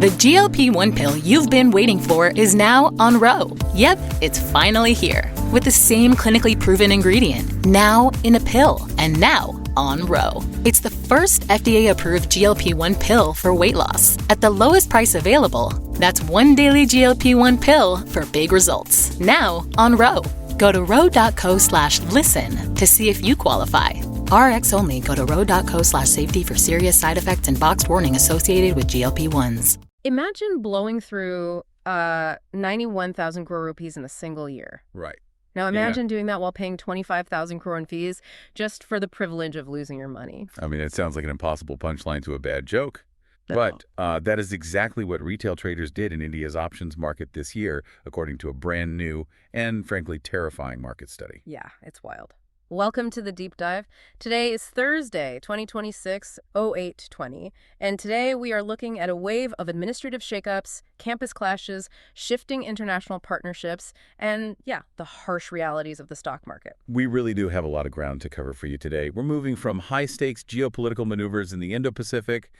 The GLP-1 pill you've been waiting for is now on Ro. Yep, it's finally here. With the same clinically proven ingredient. Now in a pill. And now on Ro. It's the first FDA-approved GLP-1 pill for weight loss. At the lowest price available. That's one daily GLP-1 pill for big results. Now on Ro. Go to ro.co/listen to see if you qualify. RX only. Go to ro.co/safety for serious side effects and boxed warning associated with GLP-1s. Imagine blowing through 91,000 crore rupees in a single year. Right. Now imagine doing that while paying 25,000 crore in fees just for the privilege of losing your money. I mean, it sounds like an impossible punchline to a bad joke. No. But that is exactly what retail traders did in India's options market this year, according to a brand new and, frankly, terrifying market study. Yeah, it's wild. Welcome to the Deep Dive. Today is Thursday, 2026-08-20, and today we are looking at a wave of administrative shakeups, campus clashes, shifting international partnerships, and, the harsh realities of the stock market. We really do have a lot of ground to cover for you today. We're moving from high-stakes geopolitical maneuvers in the Indo-Pacific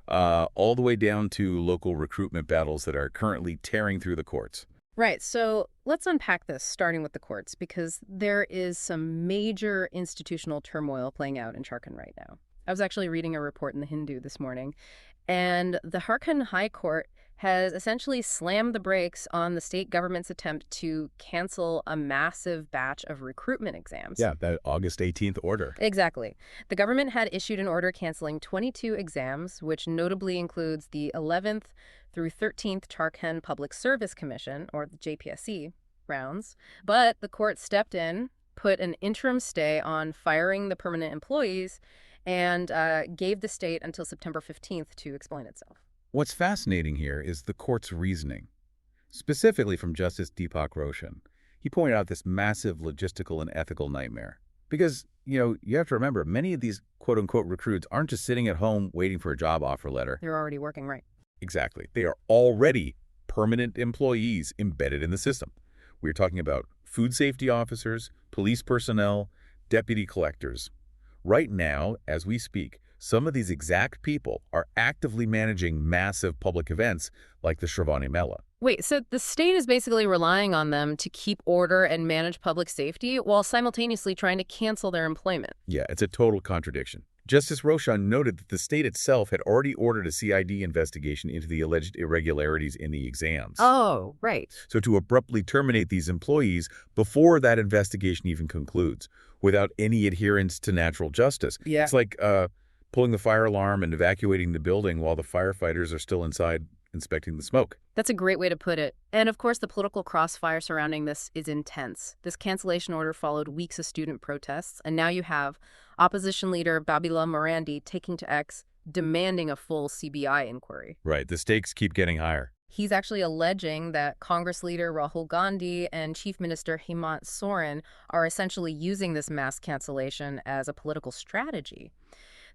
all the way down to local recruitment battles that are currently tearing through the courts. Right, so let's unpack this, starting with the courts, because there is some major institutional turmoil playing out in Jharkhand right now. I was actually reading a report in The Hindu this morning, and the Jharkhand High Court has essentially slammed the brakes on the state government's attempt to cancel a massive batch of recruitment exams. Yeah, that August 18th order. Exactly. The government had issued an order canceling 22 exams, which notably includes the 11th through 13th Jharkhand Public Service Commission, or the JPSC, rounds. But the court stepped in, put an interim stay on firing the permanent employees, and gave the state until September 15th to explain itself. What's fascinating here is the court's reasoning, specifically from Justice Deepak Roshan. He pointed out this massive logistical and ethical nightmare. Because, you have to remember, many of these quote-unquote recruits aren't just sitting at home waiting for a job offer letter. They're already working, right? Exactly. They are already permanent employees embedded in the system. We're talking about food safety officers, police personnel, deputy collectors. Right now, as we speak, some of these exact people are actively managing massive public events like the Shravani Mela. Wait, so the state is basically relying on them to keep order and manage public safety while simultaneously trying to cancel their employment. Yeah, it's a total contradiction. Justice Roshan noted that the state itself had already ordered a CID investigation into the alleged irregularities in the exams. Oh, right. So to abruptly terminate these employees before that investigation even concludes, without any adherence to natural justice. Yeah. It's like pulling the fire alarm and evacuating the building while the firefighters are still inside inspecting the smoke. That's a great way to put it. And of course, the political crossfire surrounding this is intense. This cancellation order followed weeks of student protests, and now you have opposition leader Babila Marandi taking to X, demanding a full CBI inquiry. Right. The stakes keep getting higher. He's actually alleging that Congress leader Rahul Gandhi and Chief Minister Hemant Soren are essentially using this mass cancellation as a political strategy.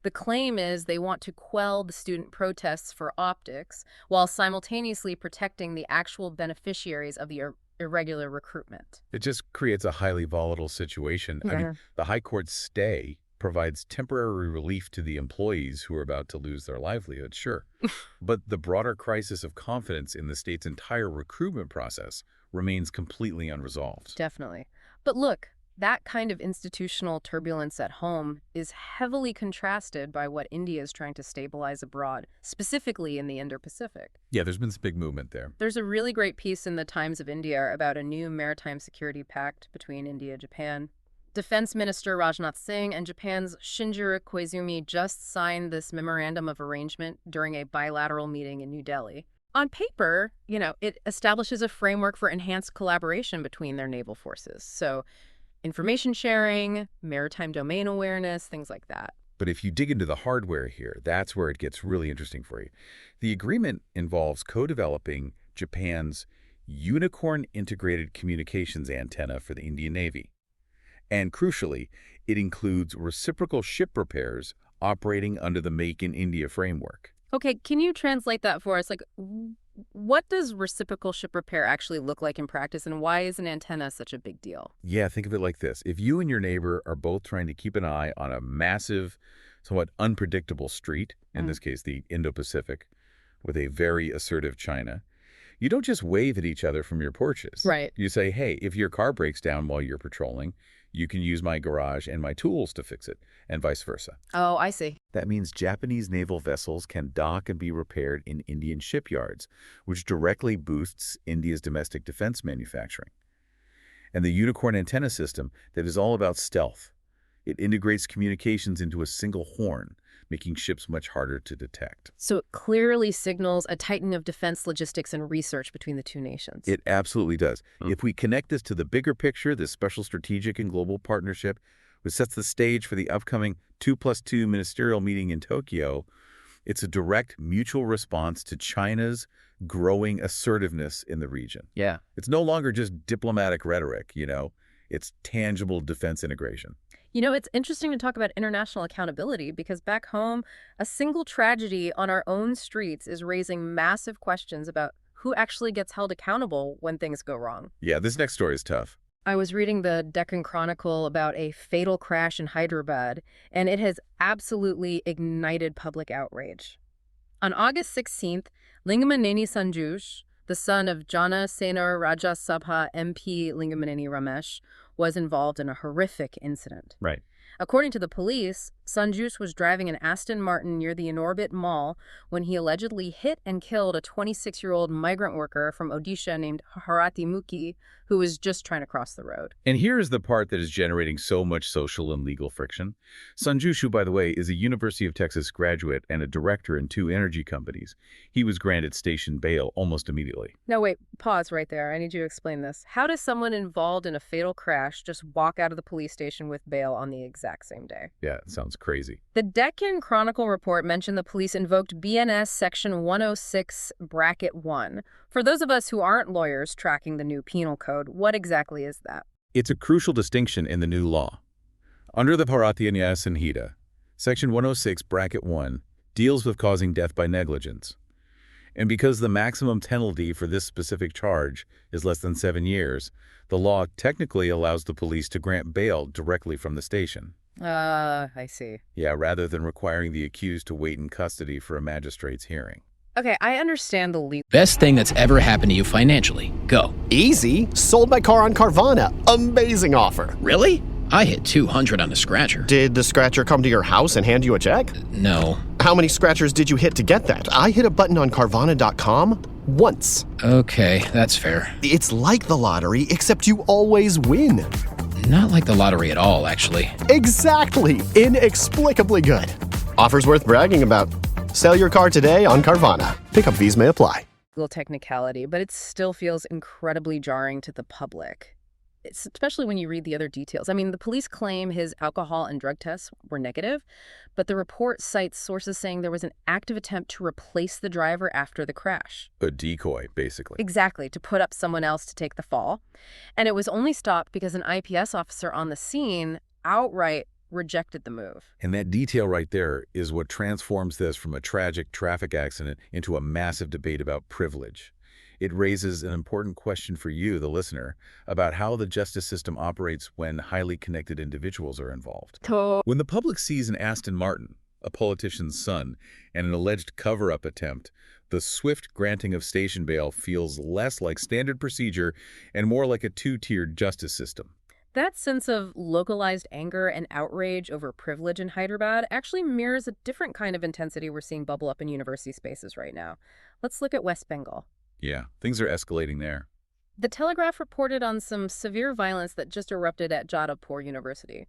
The claim is they want to quell the student protests for optics while simultaneously protecting the actual beneficiaries of the irregular recruitment. It just creates a highly volatile situation. Yeah. I mean, the High Court's stay provides temporary relief to the employees who are about to lose their livelihood, sure. But the broader crisis of confidence in the state's entire recruitment process remains completely unresolved. Definitely. But look, that kind of institutional turbulence at home is heavily contrasted by what India is trying to stabilize abroad, specifically in the Indo-Pacific. Yeah, there's been some big movement there. There's a really great piece in the Times of India about a new maritime security pact between India and Japan. Defense Minister Rajnath Singh and Japan's Shinjiro Koizumi just signed this memorandum of arrangement during a bilateral meeting in New Delhi. On paper, it establishes a framework for enhanced collaboration between their naval forces. So information sharing, maritime domain awareness, things like that. But if you dig into the hardware here, that's where it gets really interesting for you. The agreement involves co-developing Japan's Unicorn Integrated Communications Antenna for the Indian Navy. And crucially, it includes reciprocal ship repairs operating under the Make in India framework. Okay, can you translate that for us? What does reciprocal ship repair actually look like in practice, and why is an antenna such a big deal? Yeah, think of it like this. If you and your neighbor are both trying to keep an eye on a massive, somewhat unpredictable street, in this case the Indo-Pacific, with a very assertive China, you don't just wave at each other from your porches. Right. You say, hey, if your car breaks down while you're patrolling, you can use my garage and my tools to fix it, and vice versa. Oh, I see. That means Japanese naval vessels can dock and be repaired in Indian shipyards, which directly boosts India's domestic defense manufacturing. And the unicorn antenna system that is all about stealth. It integrates communications into a single horn, making ships much harder to detect. So it clearly signals a tightening of defense logistics and research between the two nations. It absolutely does. If we connect this to the bigger picture, this special strategic and global partnership, which sets the stage for the upcoming 2+2 ministerial meeting in Tokyo, it's a direct mutual response to China's growing assertiveness in the region. Yeah. It's no longer just diplomatic rhetoric, it's tangible defense integration. It's interesting to talk about international accountability because back home, a single tragedy on our own streets is raising massive questions about who actually gets held accountable when things go wrong. Yeah, this next story is tough. I was reading the Deccan Chronicle about a fatal crash in Hyderabad, and it has absolutely ignited public outrage. On August 16th, Lingamaneni Sanjush, the son of Jana Senor Rajya Sabha MP Lingamaneni Ramesh, was involved in a horrific incident. Right. According to the police, Sanjush was driving an Aston Martin near the Inorbit Mall when he allegedly hit and killed a 26-year-old migrant worker from Odisha named Harati Mukhi, who was just trying to cross the road. And here is the part that is generating so much social and legal friction. Sanjush, who, by the way, is a University of Texas graduate and a director in 2 energy companies, he was granted station bail almost immediately. No, wait, pause right there. I need you to explain this. How does someone involved in a fatal crash just walk out of the police station with bail on the exact same day? Yeah, it sounds crazy. The Deccan Chronicle report mentioned the police invoked BNS Section 106(1). For those of us who aren't lawyers tracking the new penal code, what exactly is that? It's a crucial distinction in the new law. Under the Bharatiya Nyaya Sanhita, Section 106(1) deals with causing death by negligence. And because the maximum penalty for this specific charge is less than 7 years, the law technically allows the police to grant bail directly from the station. I see. Yeah, rather than requiring the accused to wait in custody for a magistrate's hearing. Okay, I understand the legal. Best thing that's ever happened to you financially. Go. Easy. Sold my car on Carvana. Amazing offer. Really? I hit 200 on the scratcher. Did the scratcher come to your house and hand you a check? No. How many scratchers did you hit to get that? I hit a button on Carvana.com once. Okay, that's fair. It's like the lottery, except you always win. Not like the lottery at all, actually. Exactly. Inexplicably good. Offers worth bragging about. Sell your car today on Carvana. Pickup fees may apply. Legal technicality, but it still feels incredibly jarring to the public. Especially when you read the other details. I mean, the police claim his alcohol and drug tests were negative, but the report cites sources saying there was an active attempt to replace the driver after the crash. A decoy, basically. Exactly, to put up someone else to take the fall. And it was only stopped because an IPS officer on the scene outright rejected the move. And that detail right there is what transforms this from a tragic traffic accident into a massive debate about privilege. It raises an important question for you, the listener, about how the justice system operates when highly connected individuals are involved. When the public sees an Aston Martin, a politician's son, and an alleged cover-up attempt, the swift granting of station bail feels less like standard procedure and more like a 2-tiered justice system. That sense of localized anger and outrage over privilege in Hyderabad actually mirrors a different kind of intensity we're seeing bubble up in university spaces right now. Let's look at West Bengal. Yeah, things are escalating there. The Telegraph reported on some severe violence that just erupted at Jadavpur University.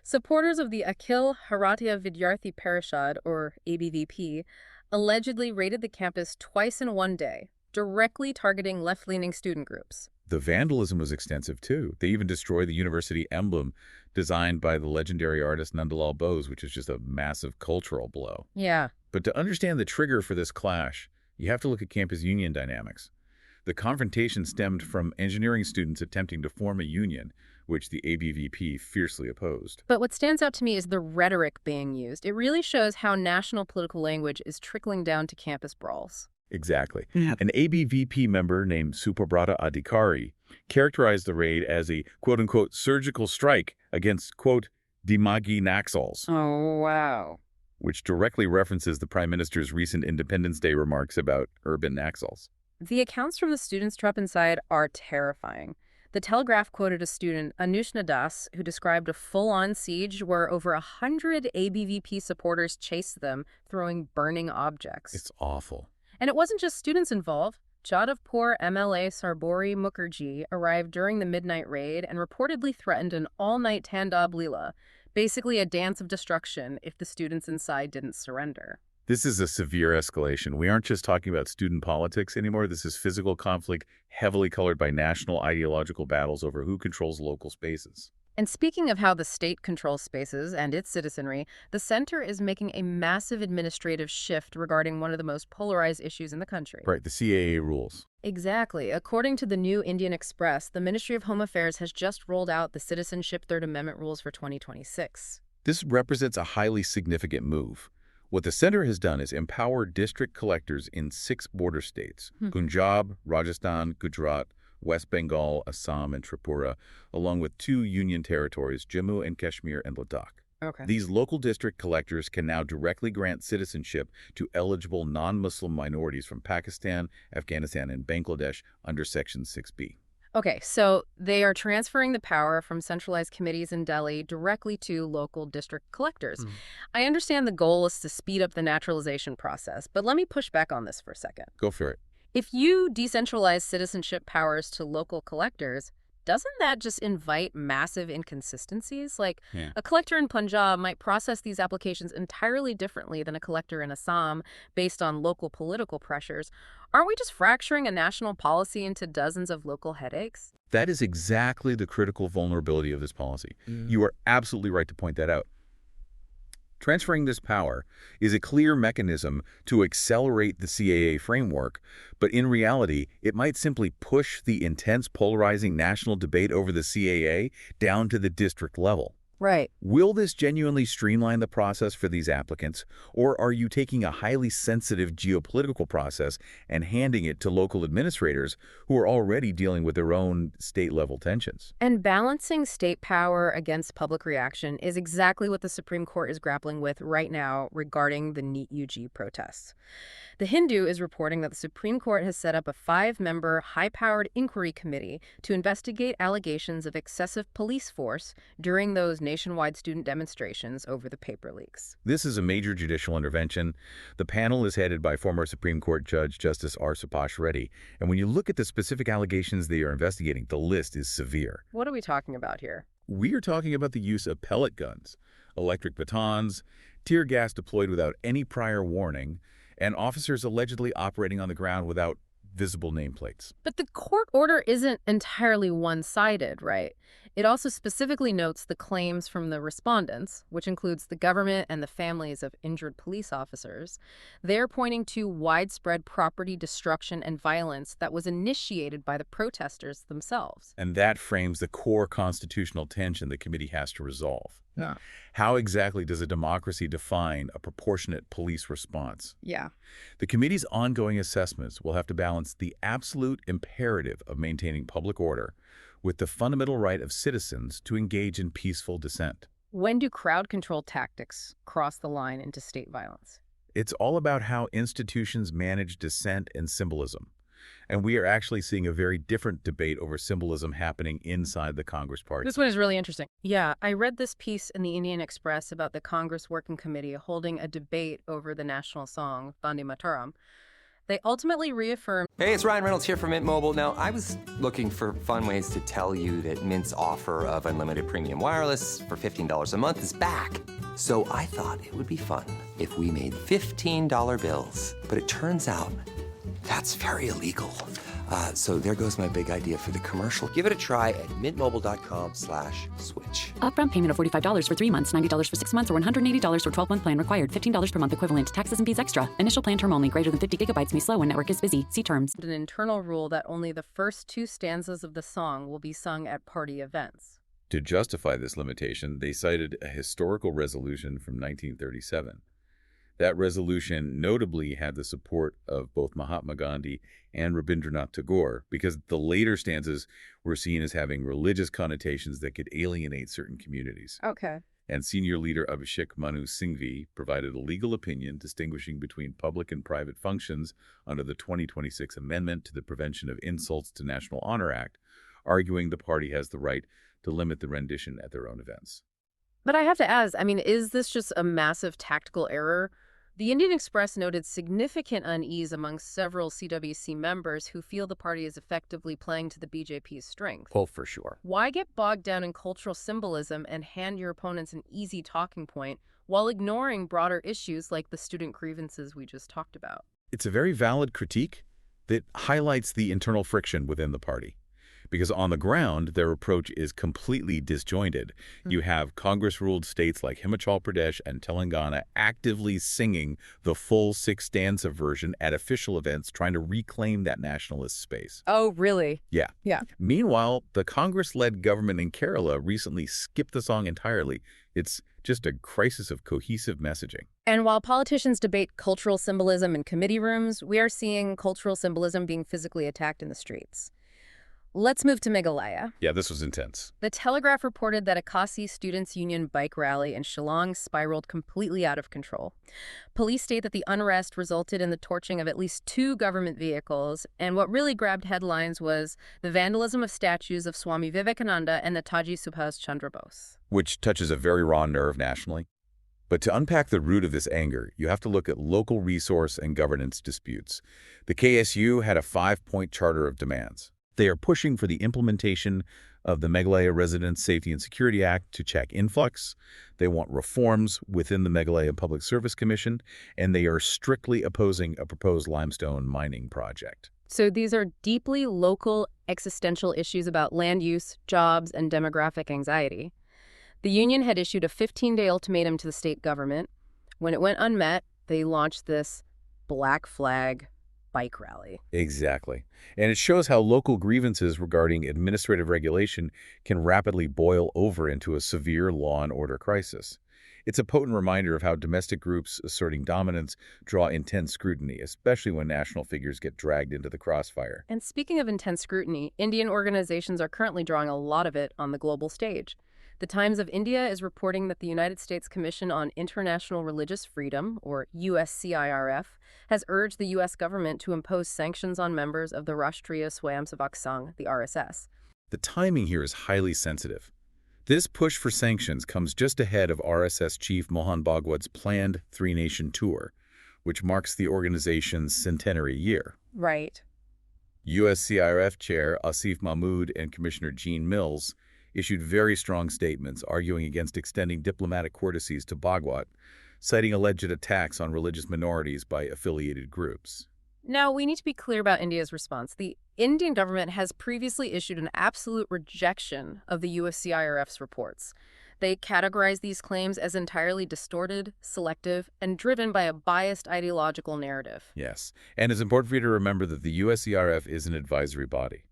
Supporters of the Akhil Bharatiya Vidyarthi Parishad, or ABVP, allegedly raided the campus twice in one day, directly targeting left-leaning student groups. The vandalism was extensive, too. They even destroyed the university emblem designed by the legendary artist Nandalal Bose, which is just a massive cultural blow. Yeah. But to understand the trigger for this clash, you have to look at campus union dynamics. The confrontation stemmed from engineering students attempting to form a union, which the ABVP fiercely opposed. But what stands out to me is the rhetoric being used. It really shows how national political language is trickling down to campus brawls. Exactly. An ABVP member named Supabrata Adhikari characterized the raid as a quote-unquote surgical strike against, quote, Dimagi Naxals. Oh, wow. which directly references the Prime Minister's recent Independence Day remarks about urban naxals. The accounts from the students trapped inside are terrifying. The Telegraph quoted a student, Anushna Das, who described a full-on siege where over 100 ABVP supporters chased them, throwing burning objects. It's awful. And it wasn't just students involved. Jadavpur MLA Sarbori Mukherjee arrived during the midnight raid and reportedly threatened an all-night Tandab Leela, basically a dance of destruction if the students inside didn't surrender. This is a severe escalation. We aren't just talking about student politics anymore. This is physical conflict heavily colored by national ideological battles over who controls local spaces. And speaking of how the state controls spaces and its citizenry, the center is making a massive administrative shift regarding one of the most polarized issues in the country. Right, the CAA rules. Exactly. According to the New Indian Express, the Ministry of Home Affairs has just rolled out the Citizenship Third Amendment rules for 2026. This represents a highly significant move. What the center has done is empower district collectors in 6 border states, Punjab, Rajasthan, Gujarat, West Bengal, Assam, and Tripura, along with 2 union territories, Jammu and Kashmir and Ladakh. Okay. These local district collectors can now directly grant citizenship to eligible non-Muslim minorities from Pakistan, Afghanistan, and Bangladesh under Section 6B. Okay, so they are transferring the power from centralized committees in Delhi directly to local district collectors. I understand the goal is to speed up the naturalization process, but let me push back on this for a second. Go for it. If you decentralize citizenship powers to local collectors, doesn't that just invite massive inconsistencies? Like, a collector in Punjab might process these applications entirely differently than a collector in Assam based on local political pressures. Aren't we just fracturing a national policy into dozens of local headaches? That is exactly the critical vulnerability of this policy. You are absolutely right to point that out. Transferring this power is a clear mechanism to accelerate the CAA framework, but in reality, it might simply push the intense polarizing national debate over the CAA down to the district level. Right. Will this genuinely streamline the process for these applicants, or are you taking a highly sensitive geopolitical process and handing it to local administrators who are already dealing with their own state-level tensions? And balancing state power against public reaction is exactly what the Supreme Court is grappling with right now regarding the NEET UG protests. The Hindu is reporting that the Supreme Court has set up a 5-member, high-powered inquiry committee to investigate allegations of excessive police force during those nationwide student demonstrations over the paper leaks. This is a major judicial intervention. The panel is headed by former Supreme Court Judge Justice R. Subhash Reddy. And when you look at the specific allegations they are investigating, the list is severe. What are we talking about here? We are talking about the use of pellet guns, electric batons, tear gas deployed without any prior warning, and officers allegedly operating on the ground without visible nameplates. But the court order isn't entirely one-sided, right? It also specifically notes the claims from the respondents, which includes the government and the families of injured police officers. They're pointing to widespread property destruction and violence that was initiated by the protesters themselves. And that frames the core constitutional tension the committee has to resolve. Yeah. How exactly does a democracy define a proportionate police response? Yeah. The committee's ongoing assessments will have to balance the absolute imperative of maintaining public order with the fundamental right of citizens to engage in peaceful dissent. When do crowd control tactics cross the line into state violence? It's all about how institutions manage dissent and symbolism. And we are actually seeing a very different debate over symbolism happening inside the Congress party. This one is really interesting. Yeah, I read this piece in the Indian Express about the Congress Working Committee holding a debate over the national song, Vande Mataram. They ultimately reaffirmed... Hey, it's Ryan Reynolds here from Mint Mobile. Now, I was looking for fun ways to tell you that Mint's offer of unlimited premium wireless for $15 a month is back. So I thought it would be fun if we made $15 bills. But it turns out that's very illegal. So there goes my big idea for the commercial. Give it a try at mintmobile.com/switch. Upfront payment of $45 for 3 months, $90 for 6 months, or $180 for 12-month plan required. $15 per month equivalent. Taxes and fees extra. Initial plan term only. Greater than 50 gigabytes may slow when network is busy. See terms. an internal rule that only the first 2 stanzas of the song will be sung at party events. To justify this limitation, they cited a historical resolution from 1937. That resolution notably had the support of both Mahatma Gandhi and Rabindranath Tagore because the later stanzas were seen as having religious connotations that could alienate certain communities. Okay. and senior leader Abhishek Manu Singhvi provided a legal opinion distinguishing between public and private functions under the 2026 Amendment to the Prevention of Insults to National Honor Act, arguing the party has the right to limit the rendition at their own events. But I have to ask, is this just a massive tactical error? The Indian Express noted significant unease among several CWC members who feel the party is effectively playing to the BJP's strength. Oh, for sure. Why get bogged down in cultural symbolism and hand your opponents an easy talking point while ignoring broader issues like the student grievances we just talked about? It's a very valid critique that highlights the internal friction within the party. Because on the ground, their approach is completely disjointed. You have Congress-ruled states like Himachal Pradesh and Telangana actively singing the full six-stanza version at official events, trying to reclaim that nationalist space. Oh, really? Yeah. Yeah. Meanwhile, the Congress-led government in Kerala recently skipped the song entirely. It's just a crisis of cohesive messaging. And while politicians debate cultural symbolism in committee rooms, we are seeing cultural symbolism being physically attacked in the streets. Let's move to Meghalaya. Yeah, this was intense. The Telegraph reported that a Khasi Students' Union bike rally in Shillong spiraled completely out of control. Police state that the unrest resulted in the torching of at least 2 government vehicles, and what really grabbed headlines was the vandalism of statues of Swami Vivekananda and Netaji Subhas Chandra Bose. Which touches a very raw nerve nationally. But to unpack the root of this anger, you have to look at local resource and governance disputes. The KSU had a 5-point charter of demands. They are pushing for the implementation of the Meghalaya Residents' Safety and Security Act to check influx. They want reforms within the Meghalaya Public Service Commission, and they are strictly opposing a proposed limestone mining project. So these are deeply local existential issues about land use, jobs, and demographic anxiety. The union had issued a 15-day ultimatum to the state government. When it went unmet, they launched this Black Flag bike rally. Exactly. And it shows how local grievances regarding administrative regulation can rapidly boil over into a severe law and order crisis. It's a potent reminder of how domestic groups asserting dominance draw intense scrutiny, especially when national figures get dragged into the crossfire. And speaking of intense scrutiny, Indian organizations are currently drawing a lot of it on the global stage. The Times of India is reporting that the United States Commission on International Religious Freedom, or USCIRF, has urged the U.S. government to impose sanctions on members of the Rashtriya Swayamsevak Sangh, the RSS. The timing here is highly sensitive. This push for sanctions comes just ahead of RSS chief Mohan Bhagwat's planned 3-nation tour, which marks the organization's centenary year. Right. USCIRF Chair Asif Mahmood and Commissioner Gene Mills issued very strong statements arguing against extending diplomatic courtesies to Bhagwat, citing alleged attacks on religious minorities by affiliated groups. Now, we need to be clear about India's response. The Indian government has previously issued an absolute rejection of the USCIRF's reports. They categorize these claims as entirely distorted, selective, and driven by a biased ideological narrative. Yes, and it's important for you to remember that the USCIRF is an advisory body.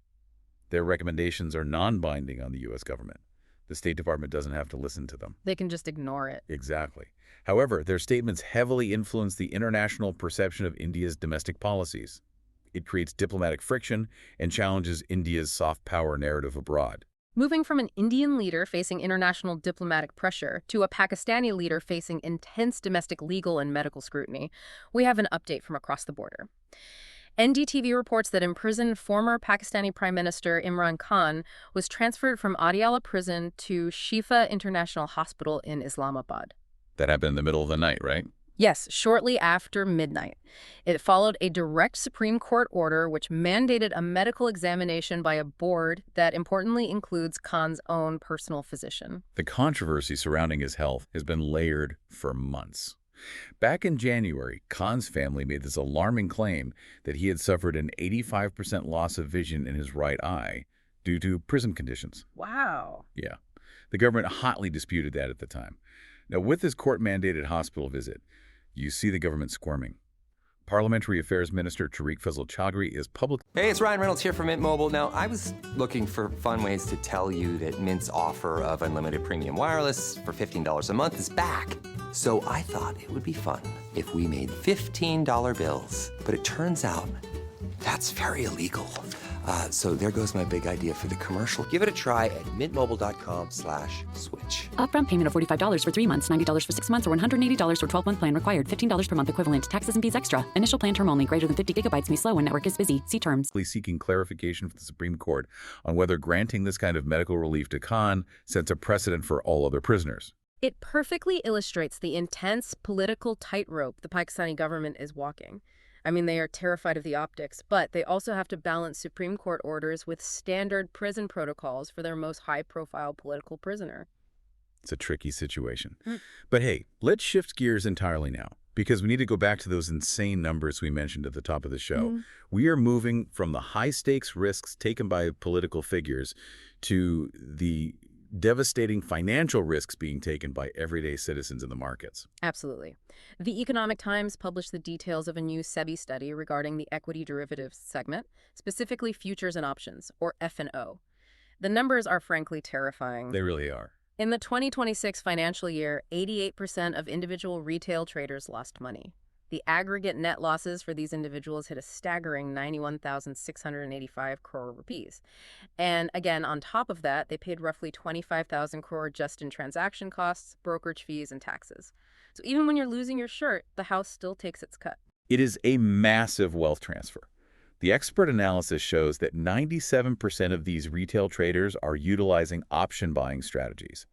Their recommendations are non-binding on the U.S. government. The State Department doesn't have to listen to them. They can just ignore it. Exactly. However, their statements heavily influence the international perception of India's domestic policies. It creates diplomatic friction and challenges India's soft power narrative abroad. Moving from an Indian leader facing international diplomatic pressure to a Pakistani leader facing intense domestic legal and medical scrutiny, we have an update from across the border. NDTV reports that imprisoned former Pakistani Prime Minister Imran Khan was transferred from Adiala prison to Shifa International Hospital in Islamabad. That happened in the middle of the night, right? Yes, shortly after midnight. It followed a direct Supreme Court order which mandated a medical examination by a board that importantly includes Khan's own personal physician. The controversy surrounding his health has been layered for months. Back in January, Khan's family made this alarming claim that he had suffered an 85% loss of vision in his right eye due to prison conditions. Wow. Yeah. The government hotly disputed that at the time. Now, with this court-mandated hospital visit, you see the government squirming. Parliamentary Affairs Minister Tariq Faisal Chaudhry is public. Hey, it's Ryan Reynolds here from Mint Mobile. Now, I was looking for fun ways to tell you that Mint's offer of unlimited premium wireless for $15 a month is back. So I thought it would be fun if we made $15 bills. But it turns out that's very illegal. So there goes my big idea for the commercial. Give it a try at mintmobile.com/switch. Upfront payment of $45 for 3 months, $90 for 6 months, or $180 for 12-month plan required. $15 per month equivalent. Taxes and fees extra. Initial plan term only. Greater than 50 gigabytes may slow when network is busy. See terms. Seeking clarification from the Supreme Court on whether granting this kind of medical relief to Khan sets a precedent for all other prisoners. It perfectly illustrates the intense political tightrope the Pakistani government is walking. I mean, they are terrified of the optics, but they also have to balance Supreme Court orders with standard prison protocols for their most high-profile political prisoner. It's a tricky situation. But hey, let's shift gears entirely now, because we need to go back to those insane numbers we mentioned at the top of the show. We are moving from the high-stakes risks taken by political figures to the devastating financial risks being taken by everyday citizens in the markets. Absolutely. The Economic Times published the details of a new SEBI study regarding the equity derivatives segment, specifically futures and options, or F&O. The numbers are frankly terrifying. They really are. In the 2026 financial year, 88% of individual retail traders lost money. The aggregate net losses for these individuals hit a staggering 91,685 crore rupees. And again, on top of that, they paid roughly 25,000 crore just in transaction costs, brokerage fees, and taxes. So even when you're losing your shirt, the house still takes its cut. It is a massive wealth transfer. The expert analysis shows that 97% of these retail traders are utilizing option buying strategies.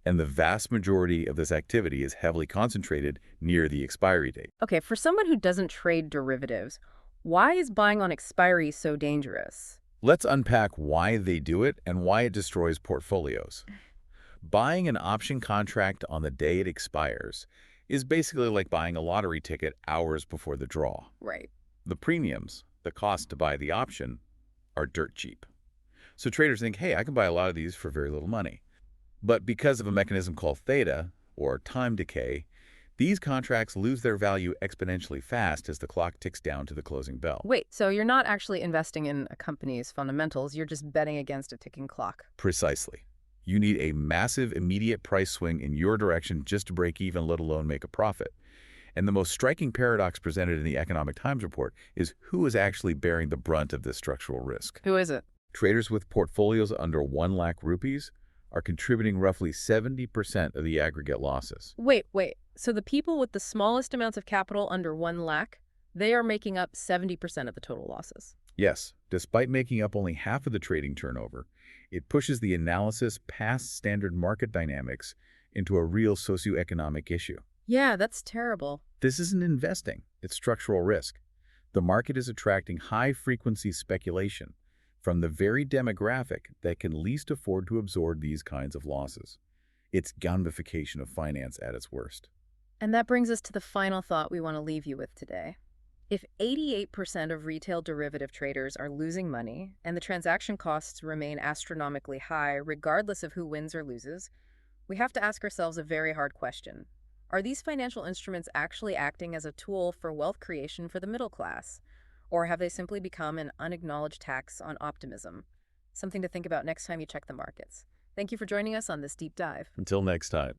And the vast majority of this activity is heavily concentrated near the expiry date. Okay, for someone who doesn't trade derivatives, why is buying on expiry so dangerous? Let's unpack why they do it and why it destroys portfolios. Buying an option contract on the day it expires is basically like buying a lottery ticket hours before the draw. Right. The premiums, the cost to buy the option, are dirt cheap. So traders think, hey, I can buy a lot of these for very little money. But because of a mechanism called theta, or time decay, these contracts lose their value exponentially fast as the clock ticks down to the closing bell. Wait, so you're not actually investing in a company's fundamentals, you're just betting against a ticking clock. Precisely. You need a massive immediate price swing in your direction just to break even, let alone make a profit. And the most striking paradox presented in the Economic Times report is who is actually bearing the brunt of this structural risk. Who is it? Traders with portfolios under 1 lakh rupees are contributing roughly 70% of the aggregate losses. Wait. So the people with the smallest amounts of capital under 1 lakh, they are making up 70% of the total losses. Yes, despite making up only half of the trading turnover, it pushes the analysis past standard market dynamics into a real socioeconomic issue. Yeah, that's terrible. This isn't investing, it's structural risk. The market is attracting high-frequency speculation from the very demographic that can least afford to absorb these kinds of losses. It's gamification of finance at its worst. And that brings us to the final thought we want to leave you with today. If 88% of retail derivative traders are losing money and the transaction costs remain astronomically high regardless of who wins or loses, we have to ask ourselves a very hard question. Are these financial instruments actually acting as a tool for wealth creation for the middle class? Or have they simply become an unacknowledged tax on optimism? Something to think about next time you check the markets. Thank you for joining us on this deep dive. Until next time.